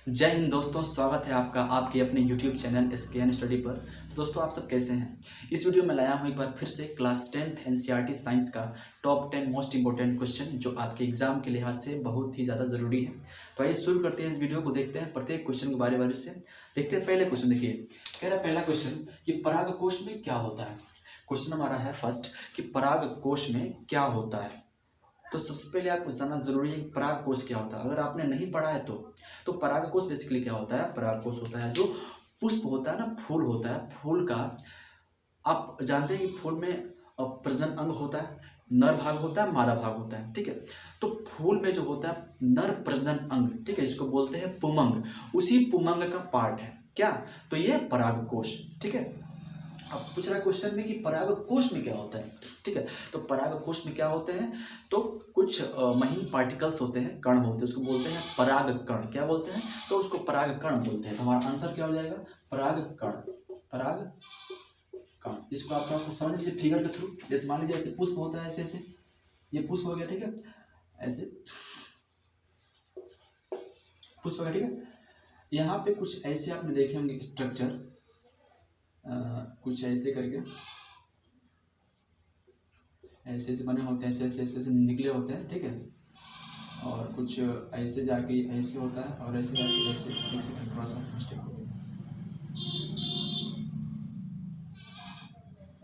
जय हिंद दोस्तों, स्वागत है आपका आपके अपने YouTube चैनल SKN स्टडी पर। तो दोस्तों, आप सब कैसे हैं। इस वीडियो में लाया हूं एक बार फिर से क्लास 10th NCERT साइंस का टॉप 10 मोस्ट इंपॉर्टेंट क्वेश्चन जो आपके एग्जाम के लिहाज से बहुत ही ज़्यादा ज़रूरी है। तो आइए शुरू करते हैं इस वीडियो को, देखते हैं प्रत्येक क्वेश्चन को बारी बारी से। देखते हैं पहले क्वेश्चन। देखिए, कह रहा है पहला क्वेश्चन कि परागकोश में क्या होता है। क्वेश्चन हमारा है फर्स्ट कि परागकोश में क्या होता है। तो सबसे पहले आपको जानना जरूरी है कि परागकोश क्या होता है। अगर आपने नहीं पढ़ा है तो परागकोश बेसिकली क्या होता है। परागकोश होता है जो पुष्प होता है ना, फूल होता है। फूल का आप जानते हैं कि फूल में प्रजनन अंग होता है, नर भाग होता है, मादा भाग होता है। ठीक है, तो फूल में जो होता है नर प्रजनन अंग, ठीक है, जिसको बोलते हैं पुमंग, उसी पुमंग का पार्ट है क्या, तो ये परागकोश। ठीक है, अब पूछ रहा है क्वेश्चन में कि परागकोश में क्या होता है। ठीक है, तो परागकोश में क्या होते हैं, तो कुछ महीन पार्टिकल्स होते हैं, कण होते हैं, उसको बोलते हैं परागकण। क्या बोलते हैं, तो उसको परागकण बोलते हैं। तो हमारा आंसर क्या हो जाएगा, परागकण। परागकण, इसको आप थोड़ा सा समझ लीजिए फिगर के थ्रू। जैसे मान लीजिए ऐसे पुष्प होता है, ऐसे ऐसे ये पुष्प हो गया। ठीक है, ऐसे पुष्प हो गया। ठीक है, यहाँ पे कुछ ऐसे आपने देखे होंगे स्ट्रक्चर, कुछ ऐसे करके ऐसे ऐसे बने होते हैं, ऐसे ऐसे ऐसे ऐसे निकले होते हैं। ठीक है, और कुछ ऐसे जाके ऐसे होता है, और ऐसे जाके ऐसे। एक सेकंड, थोड़ा सा मिस्टेक हो गया।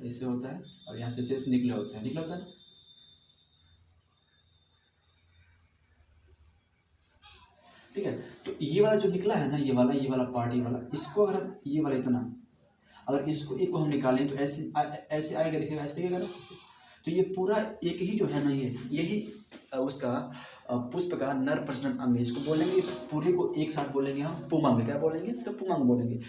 ऐसे होता है और यहाँ से ऐसे ऐसे निकले होते हैं, निकले होता है। ठीक है, तो ये वाला जो निकला है ना, ये वाला पार्ट, ये वाला, इसको अगर हम ये वाला इतना, अगर इसको एक को हम निकालें तो ऐसे ऐसे आएगा, दिखेगा ऐसे, दिखेगा ना ऐसे। तो ये पूरा एक ही जो है ना, ये यही उसका पुष्प का नर प्रजनन अंग है। इसको बोलेंगे पूरे को एक साथ बोलेंगे हम पुमंग। क्या बोलेंगे, तो पुमंग बोलेंगे।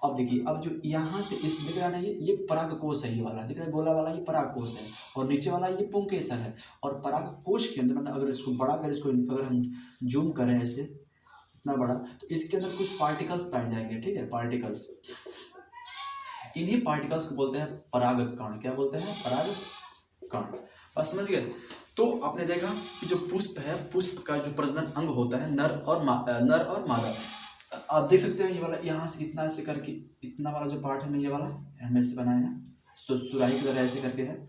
अब देखिए, अब जो यहाँ से इस दिख रहा है ना, ये परागकोश है। ये वाला दिख रहा है गोला वाला, ये परागकोश है, और नीचे वाला ये पुंकेसर है। और परागकोश के अंदर, मतलब अगर इसको बड़ा कर, इसको अगर हम जूम करें ऐसे इतना बड़ा, तो इसके अंदर कुछ पार्टिकल्स पाए जाएंगे। ठीक है, पार्टिकल्स, इन्हीं पार्टिकल्स को बोलते हैं परागकण। क्या बोलते हैं, परागकण। बस समझ गए। तो आपने देखा कि जो पुष्प है, पुष्प का जो प्रजनन अंग होता है नर और मादा। आप देख सकते हैं ये वाला, यहाँ से इतना ऐसे करके, इतना वाला जो पार्ट है ना, ये वाला हम ऐसे बनाए हैं, सुराही की तरह ऐसे करके है,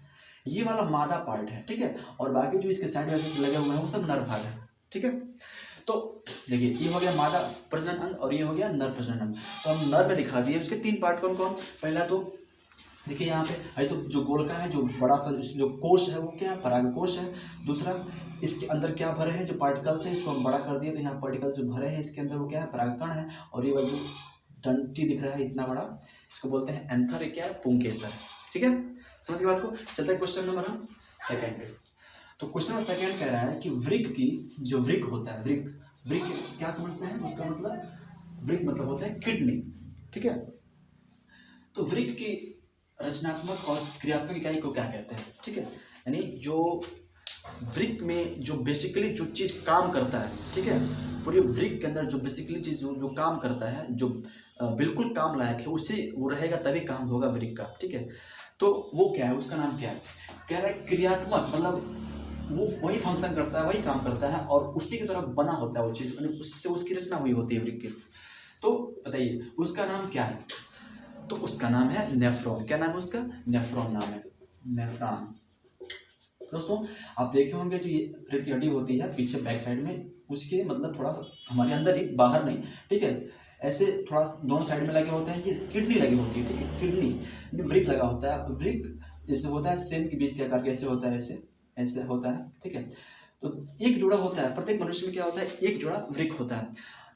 ये वाला मादा पार्ट है। ठीक है, और बाकी जो इसके साइड वैसे लगे हुए हैं वो सब नर भाग है। ठीक है, तो देखिए ये हो गया मादा प्रजनन अंग और ये हो गया नर प्रजनन अंग। तो हम नर में दिखा दिए उसके तीन पार्ट कौन कौन। पहला तो देखिए यहाँ पे है, तो जो गोलका है, जो बड़ा सा जो कोश है वो क्या है, परागकोश है। दूसरा, इसके अंदर क्या भरे हैं, जो पार्टिकल्स है, इसको हम बड़ा कर दिए तो यहाँ पार्टिकल्स जो भरे हैं इसके अंदर वो क्या है, परागकण है। और ये वाला जो डंटी दिख रहा है इतना बड़ा, इसको बोलते हैं एंथर। ये क्या है, पुंकेसर। ठीक है, समझ के बात को। चलते हैं क्वेश्चन नंबर हम सेकेंड पे। तो क्वेश्चन नंबर सेकेंड कह रहा है कि वृक्क की जो वृक्क होता है, वृक्क क्या समझते हैं, उसका मतलब वृक्क मतलब होता है किडनी। ठीक है, तो वृक्क की रचनात्मक और क्रियात्मक इकाई को क्या कहते हैं। ठीक है, यानी जो वृक्क में जो बेसिकली जो चीज़ काम करता है, ठीक है, पूरे वृक्क के अंदर जो बेसिकली चीज़ जो काम करता है, जो बिल्कुल काम लायक है, उससे वो रहेगा तभी काम होगा वृक्क का। ठीक है, तो वो क्या है, उसका नाम क्या है, कह रहा है क्रियात्मक, मतलब वो वही फंक्शन करता है, वही काम करता है, और उसी की तरफ बना होता है वो चीज़, उससे उसकी रचना हुई होती है वृक्क की। तो बताइए उसका नाम क्या है, तो उसका नाम है नेफ्रॉन। क्या नाम है उसका, नेफ्रॉन नाम है, नेफ्रॉन। दोस्तों, आप देखे होंगे जो ये रीढ़ की हड्डी होती है पीछे बैक साइड में, उसके मतलब थोड़ा सा हमारे अंदर ही, बाहर नहीं। ठीक है, ऐसे थोड़ा दोनों साइड में लगे होते हैं, ये किडनी लगी होती है। ठीक है, किडनी वृक्क लगा होता है। वृक्क जैसे होता है सेम के बीच के आकार, कैसे होता है, ऐसे ऐसे होता है। ठीक है, तो एक जोड़ा होता है प्रत्येक मनुष्य में, क्या होता है, एक जोड़ा वृक्क होता है।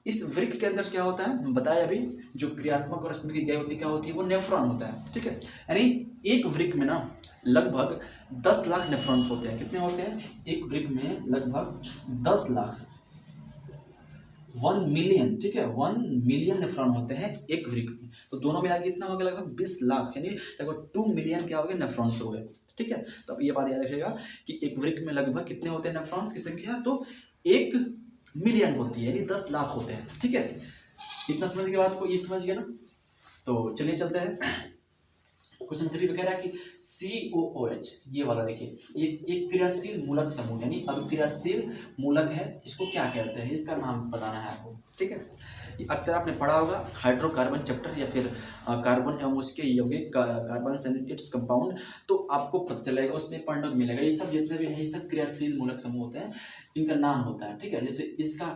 इस वृक्क के अंदर क्या होता है, बताया अभी, जो क्रियात्मक और रचनात्मक इकाई होती है, क्या होती है, वो नेफ्रॉन होता है। ठीक है, यानी एक वृक्क में ना लगभग 10 लाख नेफ्रॉन्स होते हैं। कितने होते हैं, एक वृक्क में लगभग 10 लाख, 1 मिलियन। ठीक है, 1 मिलियन नेफ्रॉन होते हैं एक वृक्क में। तो दोनों मिला के कितना हो गया, लगभग 20 लाख, यानी लगभग 2 मिलियन क्या हो गए, नेफ्रॉन्स हो गए। ठीक है, तो अब ये बात याद रखिएगा कि एक वृक्क में लगभग कितने होते हैं नेफ्रॉन्स की संख्या, तो 1 मिलियन होती है, यानी 10 लाख होते हैं। ठीक है, इतना समझ के बात को, ये समझ गया ना। तो चलिए चलते हैं क्वेश्चन 3 पे। कह रहा है कि COOH, ये वाला देखिए, ये एक क्रियाशील मूलक समूह, यानी अब क्रियाशील मूलक है, इसको क्या कहते हैं, इसका नाम बताना है आपको। ठीक है, अक्सर आपने पढ़ा होगा हाइड्रोकार्बन चैप्टर या फिर कार्बन एवं उसके यौगिक कार्बन एंड इट्स कंपाउंड, तो आपको पता चलेगा, उसमें पढ़ने को मिलेगा। ये सब जितने भी हैं ये सब क्रियाशील मूलक समूह होते हैं, इनका नाम होता है, ठीक है। जैसे इसका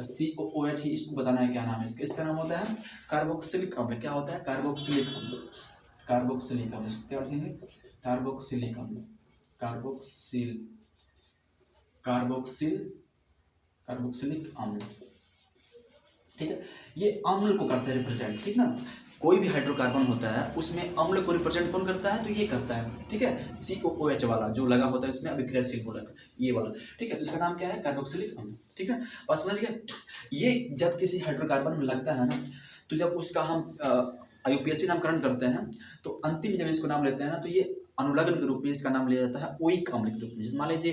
COOH, इसको बताना है क्या नाम है इसका। इसका नाम होता है कार्बोक्सिलिक अम्ल। क्या होता है? कार्बोक्सिलिक अम्ल। कार्बोक्सिलिक अम्ल क्या लिखेंगे? कार्बोक्सिलिक अम्ल। कार्बोक्सिलिक अम्ल, ठीक है। ये अम्ल को करते हैं रिप्रेजेंट, ठीक ना। कोई भी हाइड्रोकार्बन होता है उसमें अम्ल को रिप्रेजेंट कौन करता है? तो ये करता है, ठीक है। COOH वाला जो लगा होता है इसमें अभिक्रियाशील मूलक, ये वाला, ठीक है। तो इसका नाम क्या है? कार्बोक्सिलिक अम्ल, ठीक है। बात समझ गए? ये जब किसी हाइड्रोकार्बन में लगता है ना, तो जब उसका हम IUPAC नामकरण करते हैं, तो अंतिम जब इसको नाम लेते हैं ना, तो ये अनुलग्न के रूप में इसका नाम लिया जाता है ओइक अम्ल के रूप में। जैसे मान लीजिए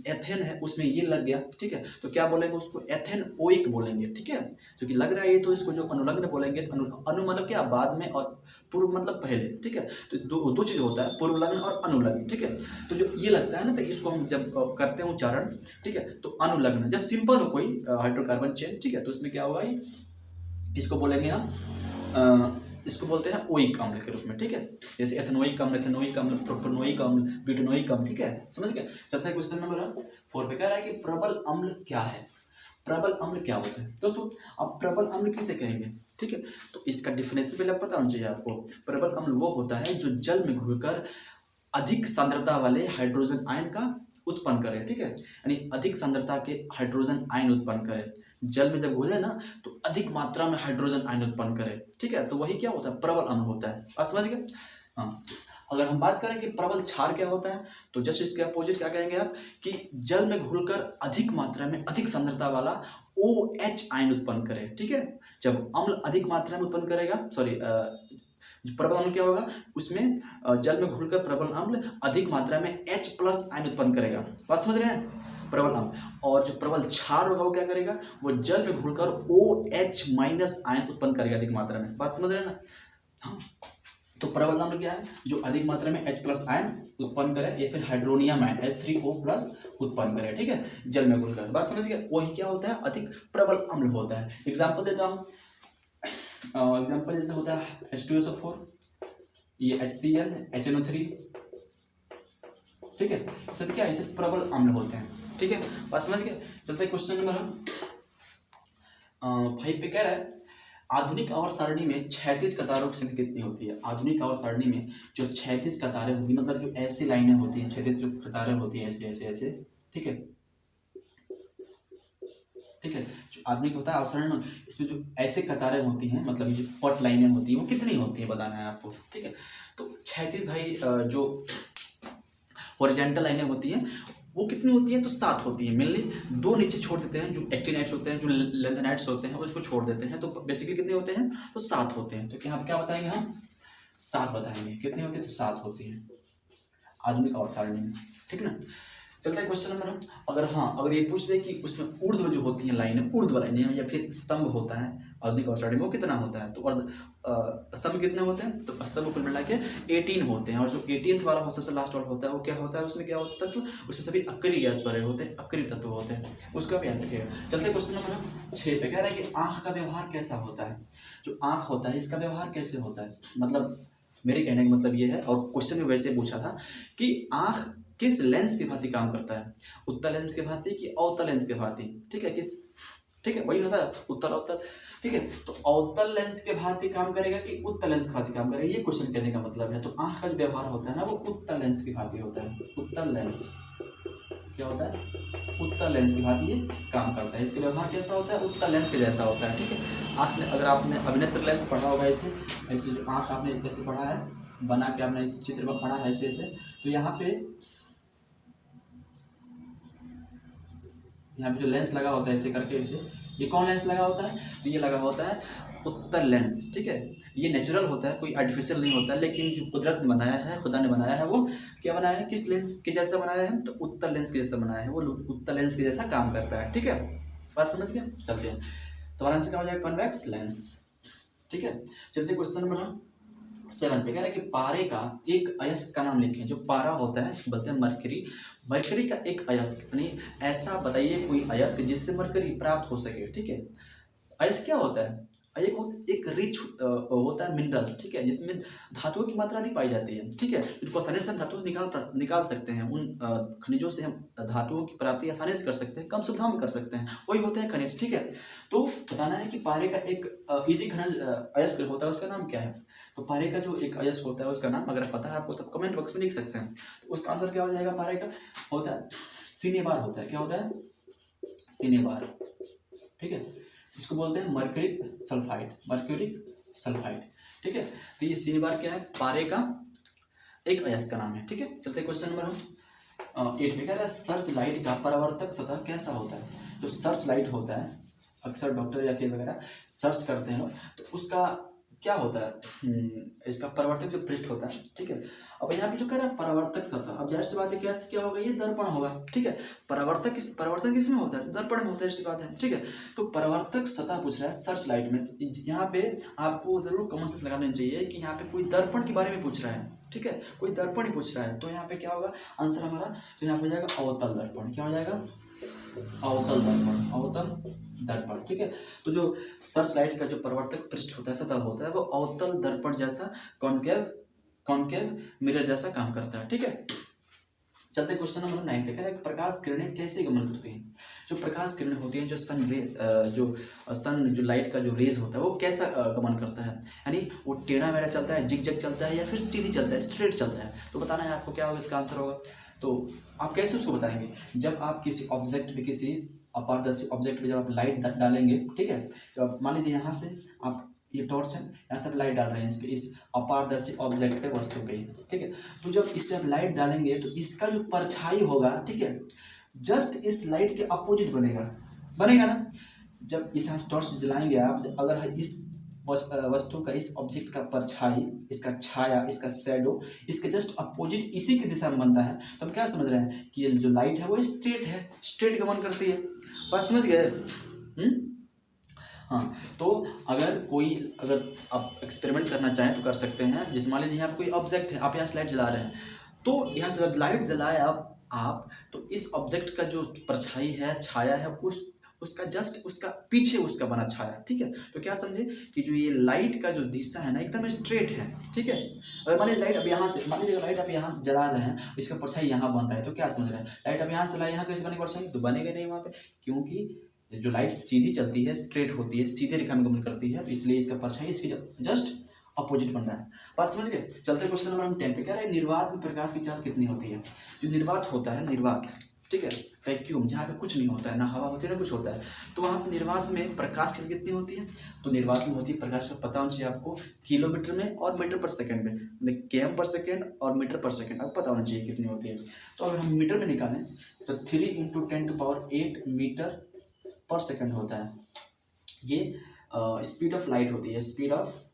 एथेन है, उसमें ये लग गया, ठीक है, तो क्या बोलेंगे उसको? एथेन ओइक बोलेंगे, ठीक है। क्योंकि लग रहा है ये, तो इसको जो अनुलग्न बोलेंगे, तो अनु मतलब क्या? बाद में, और पूर्व मतलब पहले, ठीक है। तो दो चीज़ होता है, पूर्व लग्न और अनुलग्न, ठीक है। तो जो ये लगता है ना, तो इसको हम जब करते हैं उच्चारण, ठीक है, तो अनुलग्न। जब सिंपल हो कोई हाइड्रोकार्बन चेन, ठीक है, तो उसमें क्या होगा? इसको बोलेंगे हम इसको बोलते हैं ओइक अम्ल के रूप में, ठीक है। जैसे एथेनोइक अम्ल, प्रोपेनोइक अम्ल, ब्यूटेनोइक अम्ल, ठीक है। समझ गए? चलते हैं क्वेश्चन नंबर 4 पे। कह रहा है कि प्रबल अम्ल क्या है? प्रबल अम्ल क्या होता है दोस्तों? अब प्रबल अम्ल किसे कहेंगे, ठीक है। तो इसका डिफिनेशन पहले पता होना चाहिए आपको। प्रबल अम्ल वो होता है जो जल में घुलकर अधिक सांद्रता वाले हाइड्रोजन आयन का उत्पन्न करे, ठीक है। यानी अधिक सांद्रता के हाइड्रोजन आयन उत्पन्न करे। जल में जब घुले ना, तो अधिक मात्रा में हाइड्रोजन आयन उत्पन्न करे, ठीक है। तो वही क्या होता है? प्रबल अम्ल होता है। आप समझ गए? हाँ। अगर हम बात करें कि प्रबल क्षार क्या होता है, तो जस्ट इसके अपोजिट क्या कहेंगे आप? कि जल में घुलकर अधिक मात्रा में अधिक सांद्रता वाला OH आयन उत्पन्न करे, ठीक है। जब अम्ल अधिक मात्रा में उत्पन्न करेगा, प्रबल अम्ल क्या होगा? उसमें जल में घुलकर प्रबल अम्ल अधिक मात्रा में H+ आयन उत्पन्न करेगा। बात समझ रहे हैं? प्रबल अम्ल। और जो प्रबल क्षार होगा वो क्या करेगा? वो जल में घुलकर OH- आयन उत्पन्न करेगा अधिक मात्रा में। बात समझ रहे हैं ना? हाँ। तो प्रबल अम्ल क्या है? जो अधिक मात्रा में H+ आयन उत्पन्न करे, या फिर हाइड्रोनियम आयन H3O+ उत्पन्न करे, ठीक है, जल में घुलकर। बात समझ गए? वही क्या होता है? अधिक प्रबल अम्ल होता है। एग्जाम्पल देता हूँ। एग्जाम्पल जैसे होता है H2SO4, ये HCl, HNO3, ठीक है। सब क्या? इसे प्रबल अम्ल होते हैं, ठीक है। बात समझ गए? चलते हैं क्वेश्चन नंबर 5 पे। कह रहा है आधुनिक आवर्त सारणी में 36 कतारों की संख्या कितनी होती है? आधुनिक आवर्त सारणी में जो 36 कतारें होती है, मतलब जो ऐसी लाइनें होती हैं, 36 जो कतारें होती हैं, ऐसे ऐसे ऐसे, ठीक है, ठीक है। जो आधुनिक होता है आवर्त सारणी में, इसमें जो ऐसे कतारें होती हैं, मतलब ये जो पट लाइनें होती हैं, वो कितनी होती है बताना है आपको, ठीक है। तो 36 भाई जो हॉरिजॉन्टल लाइनें होती हैं वो कितनी होती हैं? तो 7 होती हैं। मेनली 2 नीचे छोड़ देते हैं, जो एक्टिनाइट्स होते हैं, जो लेंथेनाइट्स होते हैं, उसको छोड़ देते हैं। तो बेसिकली कितने होते हैं? तो 7 होते हैं। तो क्या बताएंगे हम? 7 बताएंगे। कितनी होती है? तो 7 होती है आधुनिक आवर्त सारणी में, ठीक ना। चलते हैं क्वेश्चन नंबर। अगर ये पूछ दे कि उसमें ऊर्ध्व जो होती हैं लाइनें, ऊर्ध्व लाइनें या फिर स्तंभ होता है आधुनिक आवर्त सारणी में, वो कितना होता है? तो स्तंभ कितने होते हैं? तो स्तंभ कुल मिला के 18 होते हैं। और जो 18th वाला सबसे लास्ट वाला होता है, वो क्या होता है? उसमें क्या होता है? तो उसमें सभी अक्रिय गैस भरे होते हैं, अक्रिय तत्व होते हैं, उसका भी याद रखिएगा। चलते हैं क्वेश्चन नंबर 6 पे। कह रहा है कि आँख का व्यवहार कैसा होता है? जो आँख होता है, इसका व्यवहार कैसे होता है? मतलब मेरे कहने का मतलब ये है, और क्वेश्चन में वैसे पूछा था कि आँख किस लेंस के भांति काम करता है? उत्तल लेंस के भांति कि अवतल लेंस के भांति, ठीक है, ठीक है, वही होता है उत्तल अवतल, ठीक है। तो अवतल लेंस के भांति काम करेगा कि उत्तल लेंस के भांति काम करेगा, ये क्वेश्चन कहने का मतलब है। तो आँख का जो व्यवहार होता है ना, वो उत्तल लेंस के भांति होता है। उत्तल लेंस क्या होता है? उत्तल लेंस के भांति ये काम करता है। इसका व्यवहार कैसा होता है? उत्तल लेंस के जैसा होता है, ठीक है। आँख में अगर आपने अभिनेत्र लेंस पढ़ा होगा, ऐसे जो आँख आपने जैसे पढ़ा है, बना के आपने इस चित्र में पढ़ा है ऐसे, तो यहाँ पे जो लेंस लगा होता है ऐसे करके, ये कौन लेंस लगा होता है? तो ये लगा होता है उत्तल लेंस, ठीक है। ये नेचुरल होता है, कोई आर्टिफिशियल नहीं होता है, लेकिन जो कुदरत ने बनाया है, खुदा ने बनाया है, वो क्या बनाया है? किस लेंस के जैसा बनाया है? तो उत्तल लेंस के जैसा बनाया है। वो उत्तल लेंस के जैसा काम करता है, ठीक है। बात समझ गए? चलते हैं। तो आंसर क्या हो जाएगा? कॉन्वेक्स लेंस, ठीक है। चलते क्वेश्चन नंबर 7 पे। कह रहा है कि पारे का एक अयस्क का नाम लिखें। जो पारा होता है इसको बोलते हैं मरकरी। मरकरी का एक अयस्क, यानी ऐसा बताइए कोई अयस्क जिससे मरकरी प्राप्त हो सके, ठीक है। अयस्क क्या होता है? एक रिच होता है मिनरल्स, ठीक है, जिसमें धातुओं की मात्रा अधिक पाई जाती है, ठीक है, जिसको आसानी से हम धातु निकाल सकते हैं। उन खनिजों से हम धातुओं की प्राप्ति आसानी से कर सकते हैं, कम सुविधा में कर सकते हैं, वही होते हैं खनिज, ठीक है। तो बताना है कि पारे का एक इजी खनिज अयस्क होता है, उसका नाम क्या है। तो पारे का जो एक अयस्क होता है उसका नाम अगर पता है आपको तो कमेंट बॉक्स में लिख सकते हैं। तो उसका आंसर क्या हो जाएगा, पारे का होता है सिनेबार होता है। क्या होता है, सिनेबार, ठीक है, इसको बोलते हैं मर्क्यूरिक सल्फाइड, मर्क्यूरिक सल्फाइड, ठीक है। तो ये सिनेबार क्या है, पारे का एक अयस्क का नाम है, ठीक है। चलते क्वेश्चन नंबर 8 में, कह रहा है सर्च लाइट का परावर्तक सतह कैसा होता है। जो सर्च लाइट होता है, अक्सर डॉक्टर या फिर वगैरह सर्च करते हैं तो उसका क्या होता है, इसका परावर्तक जो पृष्ठ होता है, ठीक है। अब यहाँ पे जो कह रहा है परावर्तक सतह, अब जाहिर सी बात है क्या होगा, ये दर्पण होगा, ठीक है। परावर्तन किसमें होता है, तो दर्पण में होता है, ऐसी बात है, ठीक है। तो परावर्तक सतह पूछ रहा है सर्च लाइट में, तो यहाँ पे आपको जरूर कॉमन सेंस लगाना चाहिए कि यहाँ पे कोई दर्पण के बारे में पूछ रहा है, ठीक है, कोई दर्पण ही पूछ रहा है। तो यहाँ पे क्या होगा आंसर हमारा, तो यहाँ पे हो जाएगा अवतल दर्पण। क्या हो जाएगा, अवतल दर्पण, अवतल दर्पण, ठीक है। तो जो सर्च लाइट का जो परावर्तक पृष्ठ होता है, सतह होता है, वो अवतल दर्पण जैसा कॉनकेव मिरर जैसा काम करता है, ठीक है। चलते क्वेश्चन नंबर 9 पे, कह रहा है प्रकाश किरणें कैसे गमन करती हैं। जो प्रकाश किरणें होती हैं, जो सन जो लाइट का जो रेज होता है वो कैसा गमन करता है, यानी वो टेढ़ा मेढ़ा चलता है, जिग चलता है, या फिर सीधी चलता है, स्ट्रेट चलता है। तो बताना है आपको क्या होगा, इसका आंसर होगा। तो आप कैसे उसको बताएंगे, जब आप किसी ऑब्जेक्ट पे, किसी अपारदर्शी ऑब्जेक्ट पे जब आप लाइट डालेंगे, ठीक है, तो मान लीजिए यहाँ से आप, ये टॉर्च है, यहाँ से आप लाइट डाल रहे हैं इस पे, इस अपारदर्शी ऑब्जेक्ट पे, वस्तु पे, ठीक है। तो जब इस पे आप लाइट डालेंगे तो इसका जो परछाई होगा, ठीक है, जस्ट इस लाइट के अपोजिट बनेगा ना। जब इस टॉर्च जलाएंगे आप, अगर इस वस्तु का, इस ऑब्जेक्ट का परछाई, इसका छाया, इसका शैडो इसके जस्ट अपोजिट इसी की दिशा में बनता है, तो हम क्या समझ रहे हैं कि ये जो लाइट है वो स्ट्रेट है, स्ट्रेट गमन करती है। बात समझ गए। हाँ, तो अगर आप एक्सपेरिमेंट करना चाहें तो कर सकते हैं। जैसे मान लीजिए यहाँ पर कोई ऑब्जेक्ट है, आप यहाँ से लाइट जला रहे हैं, तो यहाँ से लाइट जलाए आप तो इस ऑब्जेक्ट का जो परछाई है, छाया है, उसका जस्ट उसका पीछे उसका बना छाया, ठीक है। तो क्या समझे कि जो ये लाइट का जो दिशा है ना, एकदम स्ट्रेट है, ठीक है। अगर मान लीजिए लाइट अब यहाँ से, मान लीजिए लाइट आप यहाँ से जला रहे हैं, इसका परछाई यहाँ बन रहा है, तो क्या समझ रहे हैं, लाइट अब यहाँ से लाई, यहाँ कैसे बनेगी परछाई, तो बनेगा नहीं वहाँ पे, क्योंकि जो लाइट सीधी चलती है, स्ट्रेट होती है, सीधे रेखा में गमन करती है, तो इसलिए इसका परछाई इसकी जस्ट अपोजिट बन रहा है। बात समझ गए। चलते क्वेश्चन नंबर 10 पे, कह रहा है निर्वात में प्रकाश की चाल कितनी होती है। जो निर्वात होता है, निर्वात, ठीक है, वैक्यूम, जहाँ पे कुछ नहीं होता है, ना हवा होती है ना कुछ होता है, तो वहाँ पे निर्वात में प्रकाश की कितनी होती है। तो निर्वात में होती है, प्रकाश का पता होना चाहिए आपको, किलोमीटर में और मीटर पर सेकंड में, मतलब km पर सेकंड और मीटर पर सेकंड आपको पता होना चाहिए कितनी होती है। तो अगर हम मीटर में निकालें तो 3 × 10⁸ मीटर पर सेकंड होता है। ये स्पीड ऑफ लाइट होती है, स्पीड ऑफ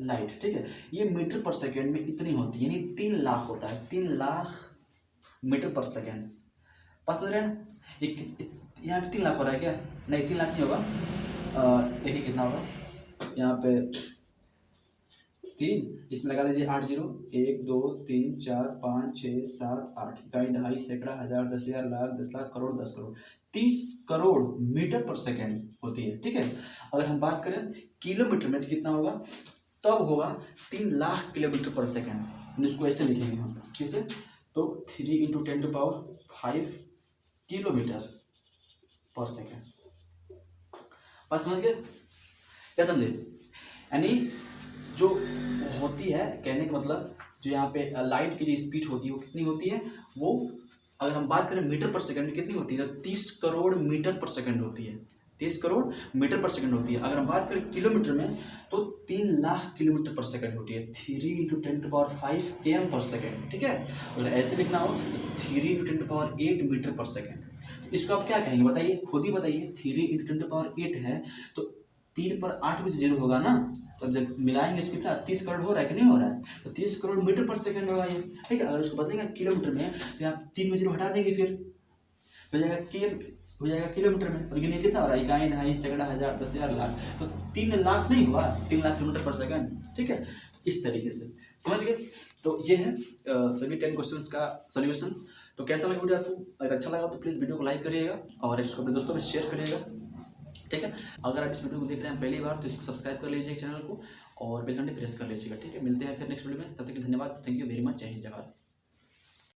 लाइट, ठीक है। ये मीटर पर सेकंड में इतनी होती है, यानी 3 लाख होता है, 3 लाख मीटर पर सेकंड। पास में रहे यहाँ पे 3 लाख हो रहा है क्या, नहीं 3 लाख नहीं होगा, देखिए कितना होगा यहाँ पे 3, इसमें लगा दीजिए 8 0, 1 2 3 4 5 6 7 8, इकाई, दहाई, सैकड़ा, हजार, 10,000, लाख, 10 लाख, करोड़, 10 करोड़, 30 करोड़ मीटर पर सेकंड होती है, ठीक है। अगर हम बात करें किलोमीटर में तो कितना होगा, तब होगा 3 लाख किलोमीटर पर सेकंड। इसको ऐसे लिखेंगे हम, किसे, तो 3 × 10⁵ किलोमीटर पर सेकंड। बात समझ गए, क्या समझे, यानी जो होती है, कहने का मतलब जो यहाँ पे लाइट की जो स्पीड होती है वो कितनी होती है, वो अगर हम बात करें मीटर पर सेकंड में कितनी होती है, तो 30 करोड़ मीटर पर सेकंड होती है, 30 करोड़ मीटर पर सेकंड होती है। अगर हम बात करें किलोमीटर में तो 3 लाख किलोमीटर पर सेकंड होती है, 3 × 10⁵ km पर सेकंड, ठीक है। अगर ऐसे लिखना हो तो 3 × 10⁸ मीटर पर सेकंड। इसको आप क्या कहेंगे बताइए, खुद ही बताइए। 3 × 10⁸ है तो 3 पर 8 भी 0 होगा ना, तो अब जब मिलाएंगे तो कितना 30 करोड़ हो रहा है कि नहीं हो रहा है, तो 30 करोड़ मीटर पर सेकंड होगा ये, ठीक है। अगर उसको बताएंगे किलोमीटर में तो यहाँ 3 में 0 हटा देंगे, फिर हो जाएगा किलोमीटर में, और ये कितना हो रहा है, इकाई, दहाई, सैकड़ा, हजार, 10,000, लाख, तो 3 लाख नहीं हुआ, 3 लाख किलोमीटर पर सेकंड, ठीक है। इस तरीके से समझ गए। तो ये है सभी 10 क्वेश्चंस का सॉल्यूशंस। तो कैसा लगा वीडियो आपको, अगर अच्छा लगा तो प्लीज़ वीडियो को लाइक करिएगा और इसको अपने दोस्तों में शेयर करिएगा। ठीक है। अगर आप इस वीडियो को देख रहे हैं पहली बार तो इसको सब्सक्राइब कर लीजिए चैनल को और बेल घंटे प्रेस कर लीजिएगा। ठीक है, मिलते हैं फिर नेक्स्ट वीडियो में, तब तक के धन्यवाद, थैंक यू वेरी मच, जय हिंद जय भारत।